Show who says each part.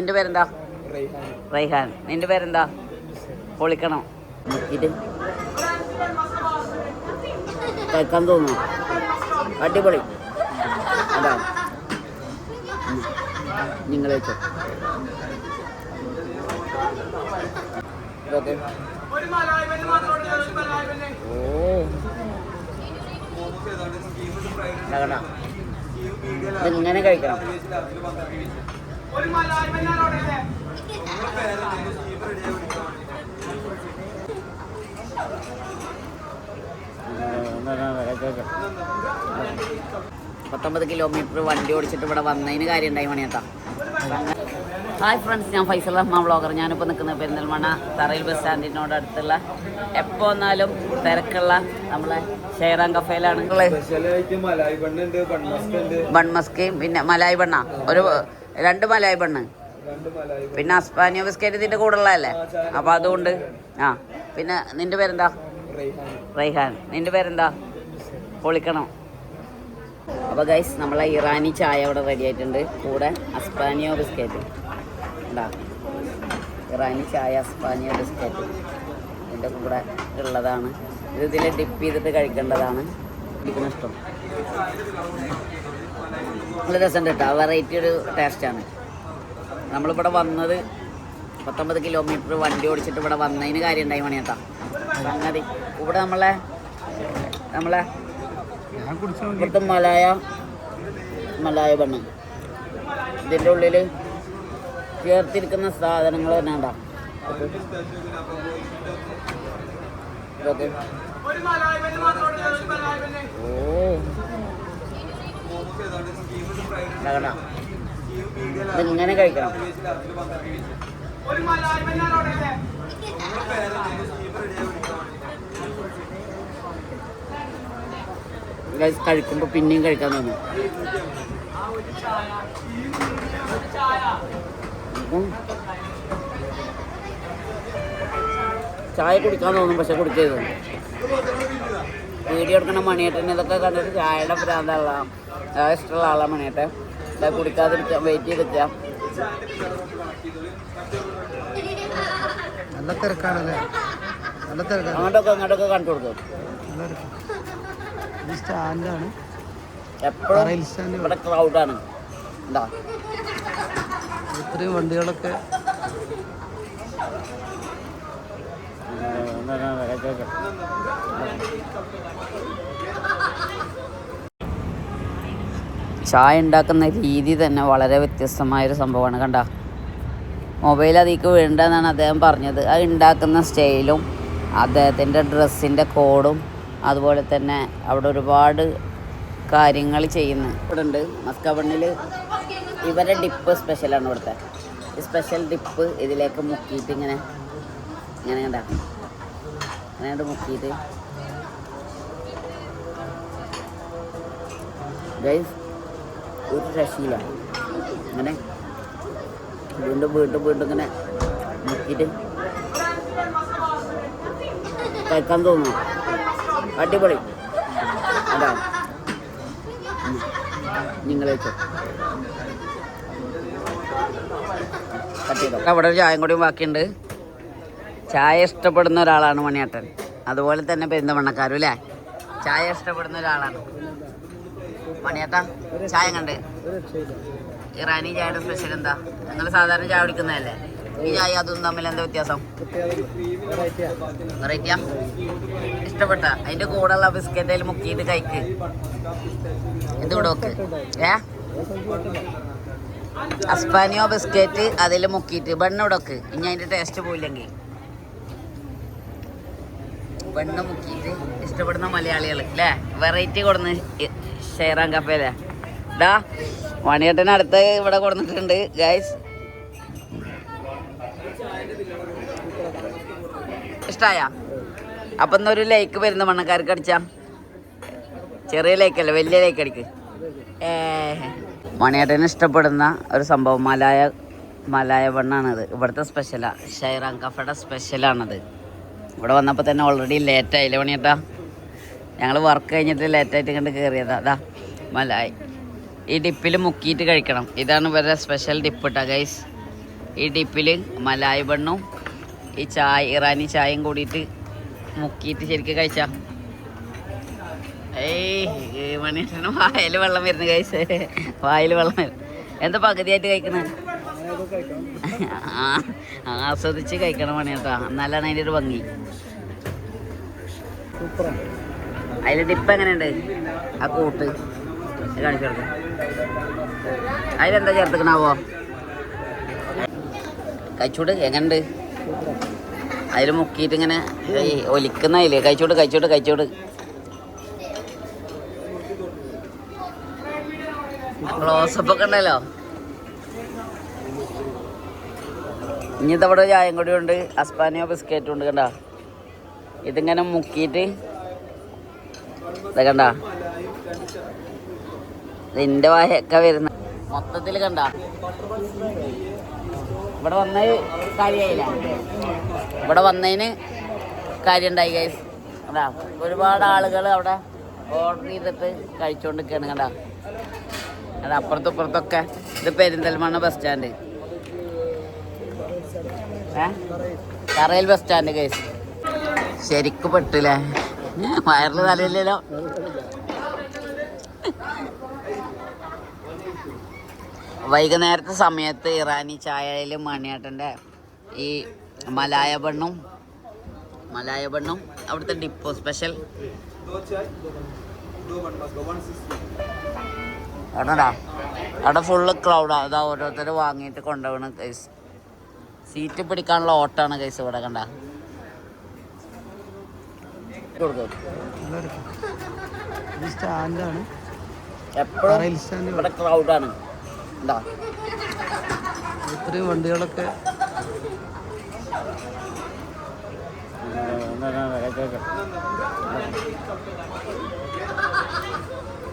Speaker 1: നിന്റെ പേരെന്താ? റൈഹാൻ. നിന്റെ പേരെന്താ? പൊളിക്കണം. ഇത് കഴിക്കാൻ തോന്നുന്നു. അടിപൊളി. അതാ നിങ്ങൾ വെച്ചോ. ഇതിങ്ങനെ കഴിക്കണം. പത്തൊമ്പത് കിലോമീറ്റർ വണ്ടി ഓടിച്ചിട്ട് ഇവിടെ വന്നതിന് കാര്യം ഉണ്ടായി മണിയേട്ടാ. ഹായ് ഫ്രണ്ട്സ്, ഞാൻ ഫൈസൽ റഹ്മാൻ വ്ളോഗർ. ഞാനിപ്പോൾ നിൽക്കുന്നത് പെരിന്തൽമണ്ണ തറയിൽ ബസ് സ്റ്റാൻഡിനോട് അടുത്തുള്ള എപ്പോൾ വന്നാലും തിരക്കുള്ള നമ്മളെ ഷെയറാൻ കഫേയിലാണ്. ബൺമസ്കയും പിന്നെ മലായി ബണ്ണ, ഒരു 2 മലായി ബണ്ണ്, പിന്നെ അസ്പാനിയോ ബിസ്ക്കറ്റ് ഇതിൻ്റെ കൂടെ ഉള്ളതല്ലേ, അപ്പോൾ അതുകൊണ്ട്. പിന്നെ നിന്റെ പേരെന്താ? റൈഹാൻ. നിന്റെ പേരെന്താ? പൊളിക്കണം. അപ്പോൾ ഗൈസ്, നമ്മളെ ഇറാനി ചായ ഇവിടെ റെഡി ആയിട്ടുണ്ട്. കൂടെ അസ്പാനിയോ ബിസ്ക്കറ്റ് ഉണ്ടാ, ഇറാനി ചായ അസ്പാനിയോ ബിസ്ക്കറ്റ് ഇതിൻ്റെ കൂടെ ഉള്ളതാണ്. ഇതിൽ ഡിപ്പ് ചെയ്തിട്ട് കഴിക്കേണ്ടതാണ്. എനിക്കും ഇഷ്ടം. നല്ല രസമുണ്ട് കേട്ടോ. വെറൈറ്റി ഒരു ടേസ്റ്റാണ്. നമ്മളിവിടെ വന്നത് 19 കിലോമീറ്റർ വണ്ടി ഓടിച്ചിട്ട് ഇവിടെ വന്നതിന് കാര്യം ഉണ്ടായി മണിയേട്ടാ. സംഗതി ഇവിടെ നമ്മളെ ഇവിടുത്തെ മലായ ബണ്ണ്, ഇതിൻ്റെ ഉള്ളിൽ ചേർത്തിരിക്കുന്ന സാധനങ്ങൾ തന്നെ ഉണ്ടാ. ഇതിങ്ങനെ കഴിക്കണം. കഴിക്കുമ്പോൾ പിന്നെയും കഴിക്കാൻ തോന്നും. ചായ കുടിക്കാൻ തോന്നും, പക്ഷെ കുടിക്കരുത്. വീഡിയോ എടുക്കണ മണിയേട്ടൻ ഇതൊക്കെ കണ്ടിട്ട് ചായയുടെ ഭ്രാന്തുള്ള ഇഷ്ടമുള്ള ആളാണ് മണിയേട്ടൻ. ഇതൊക്കെ കുടിക്കാതിരിക്കാം, വെയിറ്റ് ചെയ്തിരിക്കാം. അങ്ങോട്ടൊക്കെ കണ്ടു കൊടുക്കും. എപ്പോഴും ഇവിടെ ക്രൗഡാണ്. എന്താ
Speaker 2: ഇത്രയും വണ്ടികളൊക്കെ
Speaker 1: ചായ ഉണ്ടാക്കുന്ന രീതി തന്നെ വളരെ വ്യത്യസ്തമായൊരു സംഭവമാണ്. കണ്ട, മൊബൈൽ അതിലേക്ക് വേണ്ടെന്നാണ് അദ്ദേഹം പറഞ്ഞത്. അത് ഉണ്ടാക്കുന്ന സ്റ്റൈലും അദ്ദേഹത്തിൻ്റെ ഡ്രസ്സിൻ്റെ കോഡും അതുപോലെ തന്നെ അവിടെ ഒരുപാട് കാര്യങ്ങൾ ചെയ്യുന്നു. ഇവിടെ ഉണ്ട് മസ്കബണ്ണിൽ ഇവരെ ഡിപ്പ് സ്പെഷ്യലാണ്. ഇവിടുത്തെ ഈ സ്പെഷ്യൽ ഡിപ്പ് ഇതിലേക്ക് മുക്കിയിട്ട് ഇങ്ങനെ കണ്ട, അങ്ങനെ മുക്കിയിട്ട് ഗൈസ് ഒരു രക്ഷയില്ല. ഇങ്ങനെ വീണ്ടും ഇങ്ങനെ മുക്കിയിട്ട് കഴിക്കാൻ തോന്നുന്നു. അടിപൊളി. അതാ നിങ്ങൾ വെച്ചോ. അവിടെ ഒരു ചായയും കൂടിയും ബാക്കിയുണ്ട്. ചായ ഇഷ്ടപ്പെടുന്ന ഒരാളാണ് മണിയേട്ടൻ. അതുപോലെ തന്നെ പെരിന്തൽമണ്ണക്കാരും അല്ലേ, ചായ ഇഷ്ടപ്പെടുന്ന ഒരാളാണ് മണിയേട്ടാ. ചായ കണ്ട് ഇറാനി ചായയുടെ സ്പെഷ്യൽ എന്താ? നിങ്ങൾ സാധാരണ ചായ കുടിക്കുന്നതല്ലേ, ഈ ചായ അതും തമ്മിൽ എന്താ വ്യത്യാസം? വെറൈറ്റിയാ? ഇഷ്ടപ്പെട്ട അതിൻ്റെ കൂടെയുള്ള ബിസ്ക്കറ്റ് അതിൽ മുക്കിയിട്ട് കഴിക്ക്. ഇത് കൂടെ വെക്ക്. അസ്പാനിയോ ബിസ്ക്കറ്റ് അതിൽ മുക്കിയിട്ട് ബണ്ണ് ഇവിടെ വെക്ക്. ഇനി അതിൻ്റെ ടേസ്റ്റ് പോയില്ലെങ്കിൽ ബണ്ണ് മുക്കിയിട്ട് ഇഷ്ടപ്പെടുന്ന മലയാളികൾ അല്ലേ, വെറൈറ്റി കൊടുന്ന് ഷെയറാൻ കഫേല്ലേ. ഇതാ മണിയേട്ടനടുത്ത് ഇവിടെ കൊടുത്തിട്ടുണ്ട് ഗൈസ്. ഇഷ്ടമായ? അപ്പം എന്നൊരു ലൈക്ക് വരുന്ന മണ്ണക്കാർക്ക് അടിച്ചാ. ചെറിയ ലൈക്കല്ല, വലിയ ലൈക്ക് അടിക്ക്. മണിയേട്ടന് ഇഷ്ടപ്പെടുന്ന ഒരു സംഭവം മലായ ബണ്ണാണിത്. ഇവിടുത്തെ സ്പെഷ്യലാണ്, ഷെയറാൻ കഫയുടെ സ്പെഷ്യലാണത്. ഇവിടെ വന്നപ്പോൾ തന്നെ ഓൾറെഡി ലേറ്റായില്ലേ മണിയേട്ടാ. ഞങ്ങൾ വർക്ക് കഴിഞ്ഞിട്ട് ലേറ്റായിട്ട് കണ്ട് കയറിയതാ. അതാ മലായി ഈ ഡിപ്പിൽ മുക്കിയിട്ട് കഴിക്കണം. ഇതാണ് ഇവരുടെ സ്പെഷ്യൽ ഡിപ്പ് ഇട്ടാ ഗൈസ്. ഈ ഡിപ്പിൽ മലായി ബണ്ണും ഈ ചായ ഇറാനി ചായയും കൂടിയിട്ട് മുക്കിയിട്ട് ശരിക്കും കഴിച്ചാ. ഏയ് മണിയേട്ടന് വായിൽ വെള്ളം വരുന്നു കഴിച്ച്, വായിൽ വെള്ളം വരും. എന്താ പകുതിയായിട്ട് കഴിക്കണേ? ആസ്വദിച്ച് കഴിക്കണം മണിയേട്ടാ, എന്നാലാണ് അതിൻ്റെ ഒരു ഭംഗി. അതിൽ ഡിപ്പ് എങ്ങനെയുണ്ട്? ആ കൂട്ട് കാണിച്ചു കൊടുക്കും. അതിലെന്താ ചേർത്തിക്കണാവോ? കഴിച്ചൂട് എങ്ങനെയുണ്ട്? അതിൽ മുക്കിയിട്ട് ഇങ്ങനെ ഒലിക്കുന്നതില്ലേ? കഴിച്ചോട്. ക്ലോസപ്പ് ഒക്കെ ഉണ്ടല്ലോ. ഇനിത്തെ അവിടെ ചായം കൂടി ഉണ്ട്, അസ്പാനിയോ ബിസ്ക്കറ്റും ഉണ്ട്. കണ്ട ഇതിങ്ങനെ മുക്കിയിട്ട് കണ്ട ഇതിൻ്റെ വായൊക്കെ വരുന്ന മൊത്തത്തിൽ കണ്ട. ഇവിടെ വന്ന കാര്യമായില്ല, ഇവിടെ വന്നതിന് കാര്യം ഉണ്ടായി ഗൈസ്. കണ്ടാ ഒരുപാട് ആളുകൾ അവിടെ ഓർഡർ ചെയ്തിട്ട് കഴിച്ചുകൊണ്ടിരിക്കുകയാണ്. കണ്ട അത് അപ്പുറത്തും ഇപ്പുറത്തൊക്കെ. ഇത് പെരിന്തൽമണ്ണ ബസ് സ്റ്റാൻഡ്, കറയിൽ ബസ് സ്റ്റാൻഡ് ഗൈസ്. ശരിക്കും പെട്ടില്ലേ? വയറിൽ തലയില്ലല്ലോ. വൈകുന്നേരത്തെ സമയത്ത് ഇറാനി ചായയിൽ മണിയേട്ടൻ്റെ ഈ മലായ ബണ്ണും അവിടുത്തെ ഡിപ്പോ സ്പെഷ്യൽ. അവിടെ ഫുള്ള് ക്രൗഡാണ്. അതാ ഓരോരുത്തർ വാങ്ങിയിട്ട് കൊണ്ടുപോകണം കൈസ്. സീറ്റ് പിടിക്കാനുള്ള ഓട്ടാണ് കൈസ് ഇവിടെ. കണ്ട എപ്പോഴും ഇവിടെ ക്രൗഡാണ്. എന്താ
Speaker 2: ഇത്രയും വണ്ടികളൊക്കെ